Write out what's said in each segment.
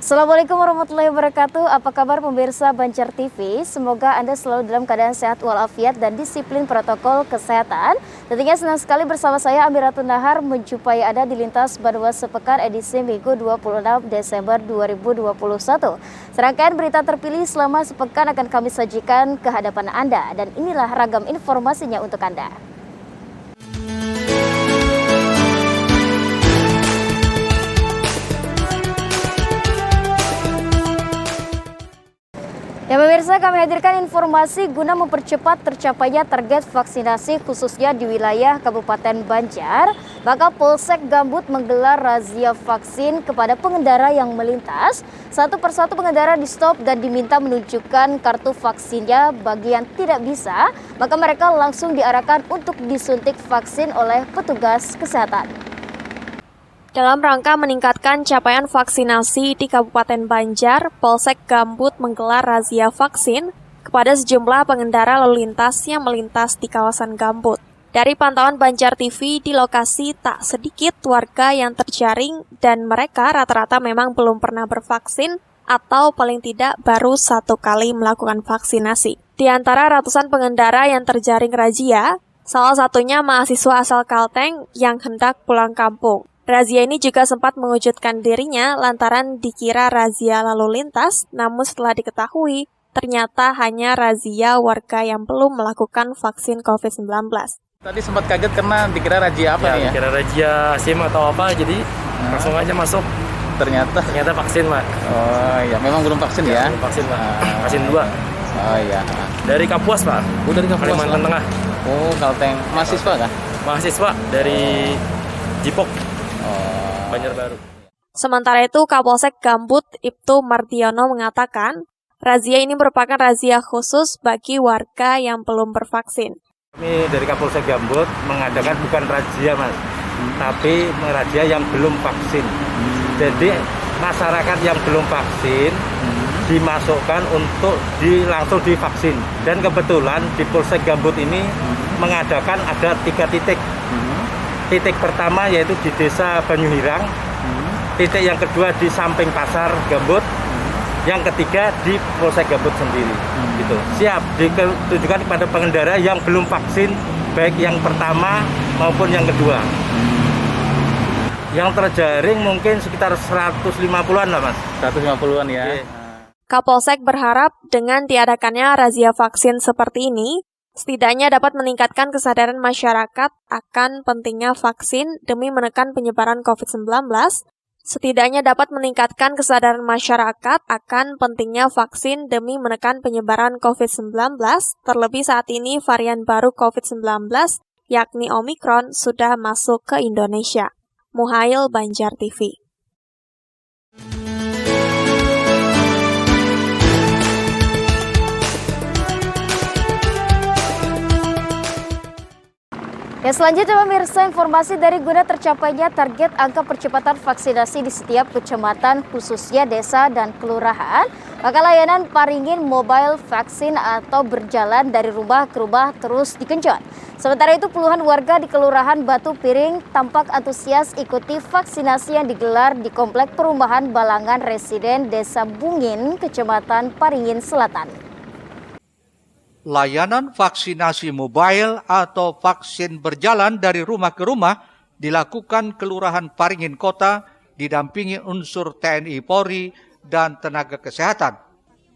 Assalamualaikum warahmatullahi wabarakatuh. Apa kabar pemirsa Banjar TV? Semoga Anda selalu dalam keadaan sehat walafiat dan disiplin protokol kesehatan. Tentunya senang sekali bersama saya Amiratun Nahar menjumpai Anda di Lintas Bandua Sepekan edisi Minggu 26 Desember 2021. Serangkaian berita terpilih selama sepekan akan kami sajikan ke hadapan Anda dan inilah ragam informasinya untuk Anda. Ya pemirsa, kami hadirkan informasi guna mempercepat tercapainya target vaksinasi khususnya di wilayah Kabupaten Banjar. Maka Polsek Gambut menggelar razia vaksin kepada pengendara yang melintas. Satu persatu pengendara di stop dan diminta menunjukkan kartu vaksinnya. Bagi yang tidak bisa, maka mereka langsung diarahkan untuk disuntik vaksin oleh petugas kesehatan. Dalam rangka meningkatkan capaian vaksinasi di Kabupaten Banjar, Polsek Gambut menggelar razia vaksin kepada sejumlah pengendara lalu lintas yang melintas di kawasan Gambut. Dari pantauan Banjar TV, di lokasi tak sedikit warga yang terjaring dan mereka rata-rata memang belum pernah bervaksin atau paling tidak baru satu kali melakukan vaksinasi. Di antara ratusan pengendara yang terjaring razia, salah satunya mahasiswa asal Kalteng yang hendak pulang kampung. Razia ini juga sempat mengejutkan dirinya lantaran dikira razia lalu lintas, namun setelah diketahui, ternyata hanya razia warga yang belum melakukan vaksin COVID-19. Tadi sempat kaget karena dikira razia apa nih ya? Dikira razia SIM atau apa, jadi langsung aja masuk. Ternyata vaksin, Pak. Oh iya, memang belum vaksin ya? Belum vaksin, Pak. Vaksin 2. Oh iya. Dari Kapuas, Pak. Dari Kapuas, Kalimantan Tengah. Oh, Kalteng. Mahasiswa kah? Mahasiswa dari Jipok. Banjarbaru. Sementara itu, Kapolsek Gambut Ibtu Martiono mengatakan, razia ini merupakan razia khusus bagi warga yang belum bervaksin. Kami dari Kapolsek Gambut mengadakan bukan razia, Mas, tapi razia yang belum vaksin. Jadi masyarakat yang belum vaksin dimasukkan untuk langsung divaksin. Dan kebetulan di Polsek Gambut ini mengadakan ada 3 titik. Titik pertama yaitu di Desa Banyuhirang, titik yang kedua di samping Pasar Gambut, yang ketiga di Polsek Gambut sendiri. Gitu. Siap ditujukan kepada pengendara yang belum vaksin, baik yang pertama maupun yang kedua. Yang terjaring mungkin sekitar 150-an lah, Mas. 150-an ya. Oke. Kapolsek berharap dengan diadakannya razia vaksin seperti ini, setidaknya dapat meningkatkan kesadaran masyarakat akan pentingnya vaksin demi menekan penyebaran COVID-19. Setidaknya dapat meningkatkan kesadaran masyarakat akan pentingnya vaksin demi menekan penyebaran COVID-19, terlebih saat ini varian baru COVID-19, yakni Omikron, sudah masuk ke Indonesia. Muhail, Banjar TV. Ya, selanjutnya pemirsa, informasi dari guna tercapainya target angka percepatan vaksinasi di setiap kecamatan khususnya desa dan kelurahan, maka layanan Paringin Mobile Vaksin atau berjalan dari rumah ke rumah terus digenjot. Sementara itu puluhan warga di Kelurahan Batu Piring tampak antusias ikuti vaksinasi yang digelar di Komplek Perumahan Balangan Residen Desa Bungin, Kecamatan Paringin Selatan. Layanan vaksinasi mobile atau vaksin berjalan dari rumah ke rumah dilakukan Kelurahan Paringin Kota didampingi unsur TNI Polri dan tenaga kesehatan.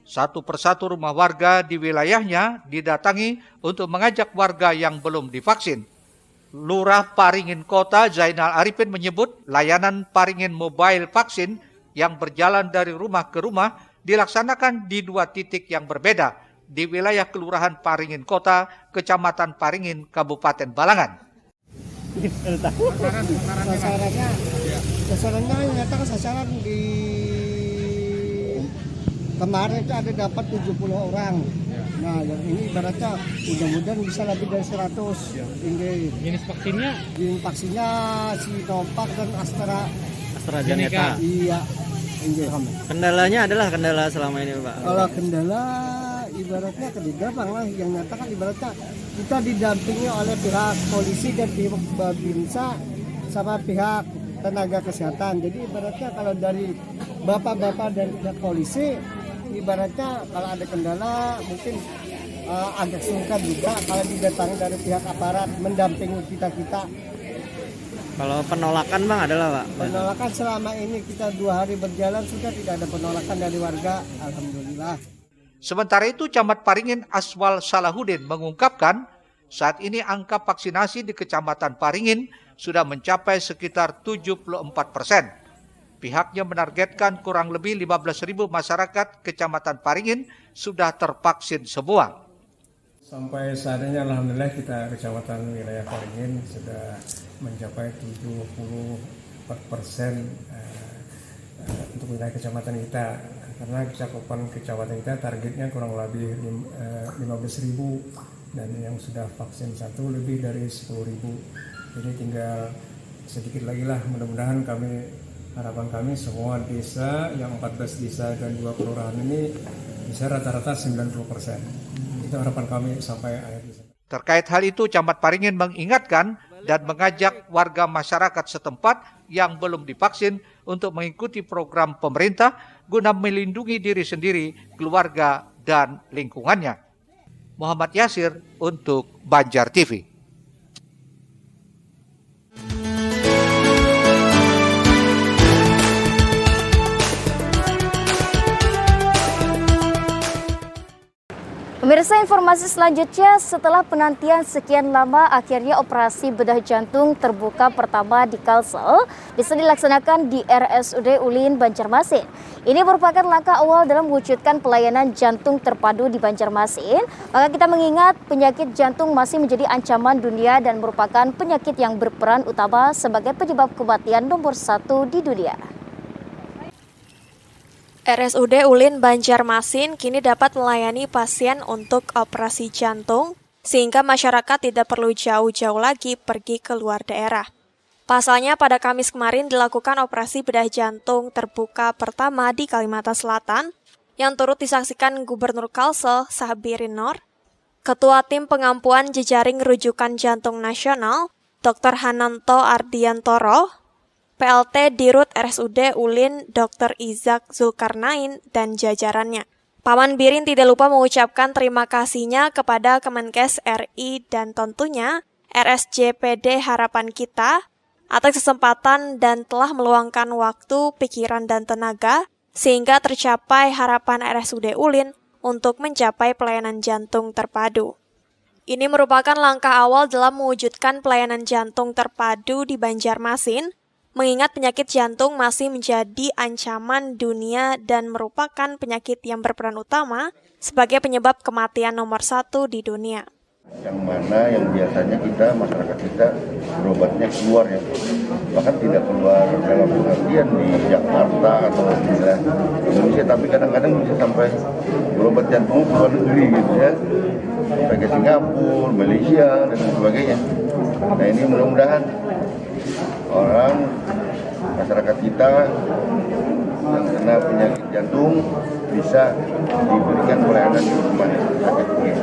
Satu persatu rumah warga di wilayahnya didatangi untuk mengajak warga yang belum divaksin. Lurah Paringin Kota Zainal Arifin menyebut layanan Paringin Mobile Vaksin yang berjalan dari rumah ke rumah dilaksanakan di 2 titik yang berbeda di wilayah Kelurahan Paringin Kota, Kecamatan Paringin, Kabupaten Balangan. Sasarannya nyatakan sasaran di kemarin itu ada dapat 70 orang. Nah, yang ini ibaratnya mudah-mudahan bisa lebih dari 100. Ini jenis vaksinnya? Jenis vaksinnya Sinovac dan AstraZeneca. Iya. Kendalanya adalah kendala selama ini, Pak. Kalau kendala ibaratnya kedua lah yang nyatakan ibaratnya kita didampingi oleh pihak polisi dan pihak Babinsa sama pihak tenaga kesehatan. Jadi ibaratnya kalau dari bapak-bapak dan pihak polisi ibaratnya kalau ada kendala mungkin agak sungkan juga kalau didatangi dari pihak aparat mendampingi kita. Kalau penolakan Bang adalah Pak? Penolakan selama ini kita 2 hari berjalan sudah tidak ada penolakan dari warga, alhamdulillah. Sementara itu, Camat Paringin Aswal Salahuddin mengungkapkan saat ini angka vaksinasi di Kecamatan Paringin sudah mencapai sekitar 74%. Pihaknya menargetkan kurang lebih 15.000 masyarakat Kecamatan Paringin sudah tervaksin semua. Sampai saat ini alhamdulillah kita Kecamatan wilayah Paringin sudah mencapai 74% untuk wilayah kecamatan kita. Karena cakupan kecamatan kita targetnya kurang lebih 15.000 dan yang sudah vaksin 1 lebih dari 10.000. Jadi tinggal sedikit lagi lah, mudah-mudahan harapan kami semua desa yang 14 desa dan 2 kelurahan ini bisa rata-rata 90%. Itu harapan kami sampai akhir Desember. Terkait hal itu, Camat Paringin mengingatkan dan mengajak warga masyarakat setempat yang belum divaksin untuk mengikuti program pemerintah guna melindungi diri sendiri, keluarga, dan lingkungannya. Muhammad Yasir untuk Banjar TV. Pemirsa, informasi selanjutnya, setelah penantian sekian lama, akhirnya operasi bedah jantung terbuka pertama di Kalsel bisa dilaksanakan di RSUD Ulin, Banjarmasin. Ini merupakan langkah awal dalam mewujudkan pelayanan jantung terpadu di Banjarmasin. Maka kita mengingat penyakit jantung masih menjadi ancaman dunia dan merupakan penyakit yang berperan utama sebagai penyebab kematian nomor 1 di dunia. RSUD Ulin Banjarmasin kini dapat melayani pasien untuk operasi jantung, sehingga masyarakat tidak perlu jauh-jauh lagi pergi ke luar daerah. Pasalnya pada Kamis kemarin dilakukan operasi bedah jantung terbuka pertama di Kalimantan Selatan, yang turut disaksikan Gubernur Kalsel, Sabirin Nur, Ketua Tim Pengampuan Jejaring Rujukan Jantung Nasional, Dr. Hananto Ardiantoro, PLT Dirut RSUD Ulin Dr. Izak Zulkarnain, dan jajarannya. Paman Birin tidak lupa mengucapkan terima kasihnya kepada Kemenkes RI dan tentunya RSJPD Harapan Kita atas kesempatan dan telah meluangkan waktu, pikiran, dan tenaga sehingga tercapai harapan RSUD Ulin untuk mencapai pelayanan jantung terpadu. Ini merupakan langkah awal dalam mewujudkan pelayanan jantung terpadu di Banjarmasin, mengingat penyakit jantung masih menjadi ancaman dunia dan merupakan penyakit yang berperan utama sebagai penyebab kematian nomor 1 di dunia. Yang mana yang biasanya masyarakat kita berobatnya keluar ya, bahkan tidak keluar dalam pengertian di Jakarta atau di Indonesia, tapi kadang-kadang bisa sampai berobat jantung ke luar negeri gitu ya, sampai ke Singapura, Malaysia, dan sebagainya. Nah ini mudah-mudahan masyarakat kita yang kena penyakit jantung bisa diberikan pelayanan di rumah sakitnya.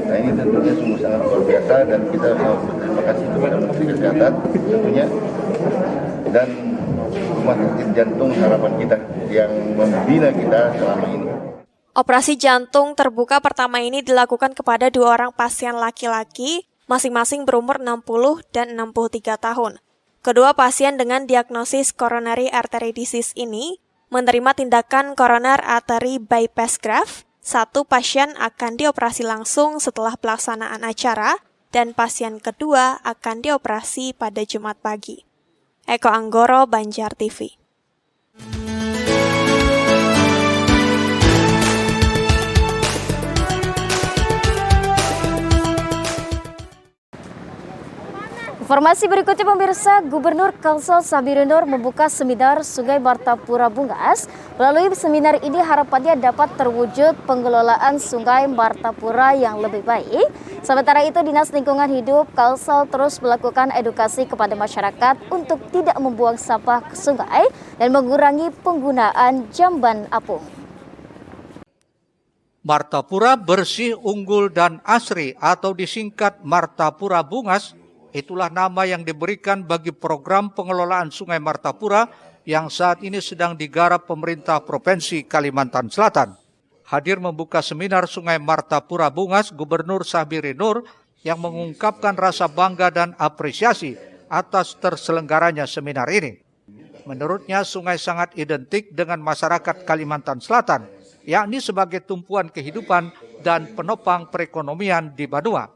Nah ini tentunya sungguh sangat luar biasa dan kita berterima kasih kepada Menteri Kesehatan tentunya dan Rumah Sakit Jantung Harapan Kita yang membina kita selama ini. Operasi jantung terbuka pertama ini dilakukan kepada 2 orang pasien laki-laki, masing-masing berumur 60 dan 63 tahun. Kedua pasien dengan diagnosis coronary artery disease ini menerima tindakan coronary artery bypass graft. 1 pasien akan dioperasi langsung setelah pelaksanaan acara dan pasien kedua akan dioperasi pada Jumat pagi. Eko Anggoro, Banjar TV. Informasi berikutnya pemirsa, Gubernur Kalsel Sabirin Nur membuka seminar Sungai Martapura Bungas. Melalui seminar ini harapannya dapat terwujud pengelolaan Sungai Martapura yang lebih baik. Sementara itu Dinas Lingkungan Hidup Kalsel terus melakukan edukasi kepada masyarakat untuk tidak membuang sampah ke sungai dan mengurangi penggunaan jamban apung. Martapura bersih, unggul, dan asri atau disingkat Martapura Bungas, itulah nama yang diberikan bagi program pengelolaan Sungai Martapura yang saat ini sedang digarap pemerintah Provinsi Kalimantan Selatan. Hadir membuka seminar Sungai Martapura Bungas, Gubernur Sabiri Nur yang mengungkapkan rasa bangga dan apresiasi atas terselenggaranya seminar ini. Menurutnya, sungai sangat identik dengan masyarakat Kalimantan Selatan, yakni sebagai tumpuan kehidupan dan penopang perekonomian di Banua.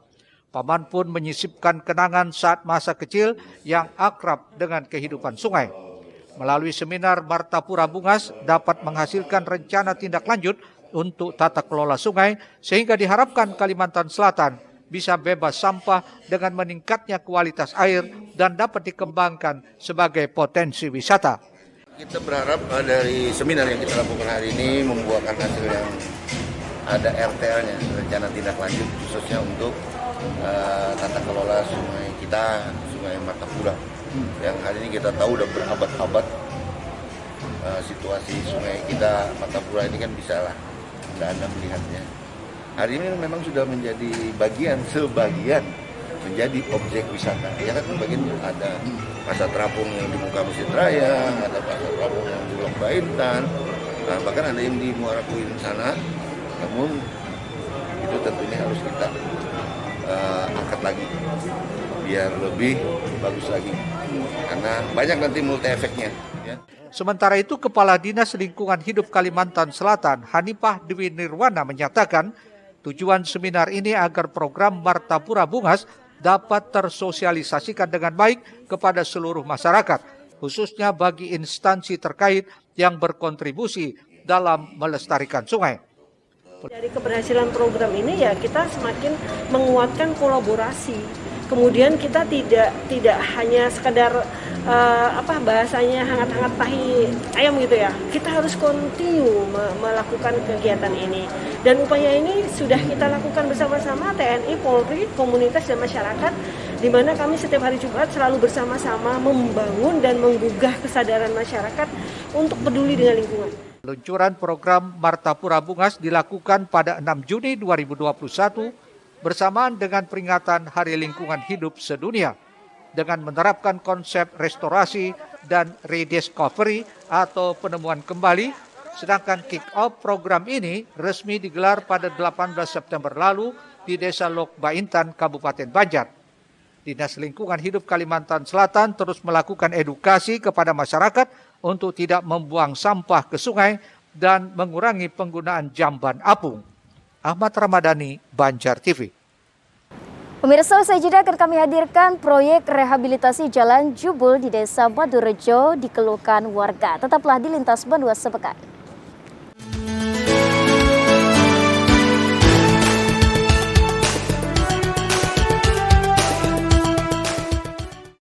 Paman pun menyisipkan kenangan saat masa kecil yang akrab dengan kehidupan sungai. Melalui seminar Martapura Bungas dapat menghasilkan rencana tindak lanjut untuk tata kelola sungai, sehingga diharapkan Kalimantan Selatan bisa bebas sampah dengan meningkatnya kualitas air dan dapat dikembangkan sebagai potensi wisata. Kita berharap dari seminar yang kita lakukan hari ini membuahkan hasil yang ada RTL-nya, rencana tindak lanjut khususnya untuk tata kelola sungai kita, Sungai Martapura. Yang hari ini kita tahu udah berabad-abad situasi sungai kita Martapura ini kan bisa lah Anda melihatnya. Hari ini memang sudah menjadi sebagian menjadi objek wisata. Ya kan, bagian ada pasar terapung yang di muka Masjid Raya, ada pasar terapung yang di Lok Baintan, bahkan ada yang di Muara Kuin sana. Namun itu tentunya harus kita angkat lagi biar lebih bagus lagi, karena banyak nanti multi efeknya. Ya. Sementara itu, Kepala Dinas Lingkungan Hidup Kalimantan Selatan, Hanifah Dwi Nirwana, menyatakan tujuan seminar ini agar program Martapura Bungas dapat tersosialisasikan dengan baik kepada seluruh masyarakat, khususnya bagi instansi terkait yang berkontribusi dalam melestarikan sungai. Dari keberhasilan program ini ya kita semakin menguatkan kolaborasi. Kemudian kita tidak hanya sekedar bahasanya hangat-hangat tahi ayam gitu ya. Kita harus continue melakukan kegiatan ini. Dan upaya ini sudah kita lakukan bersama-sama TNI, Polri, komunitas dan masyarakat, di mana kami setiap hari Jumat selalu bersama-sama membangun dan menggugah kesadaran masyarakat untuk peduli dengan lingkungan. Peluncuran program Martapura Bungas dilakukan pada 6 Juni 2021 bersamaan dengan peringatan Hari Lingkungan Hidup Sedunia dengan menerapkan konsep restorasi dan rediscovery atau penemuan kembali, sedangkan kick-off program ini resmi digelar pada 18 September lalu di Desa Lok Baintan, Kabupaten Banjar. Dinas Lingkungan Hidup Kalimantan Selatan terus melakukan edukasi kepada masyarakat untuk tidak membuang sampah ke sungai dan mengurangi penggunaan jamban apung. Ahmad Ramadhani, Banjar TV. Pemirsa, usai jeda akan kami hadirkan proyek rehabilitasi Jalan Jubul di Desa Madurejo dikeluhkan warga. Tetaplah di Lintas Banua sepekan.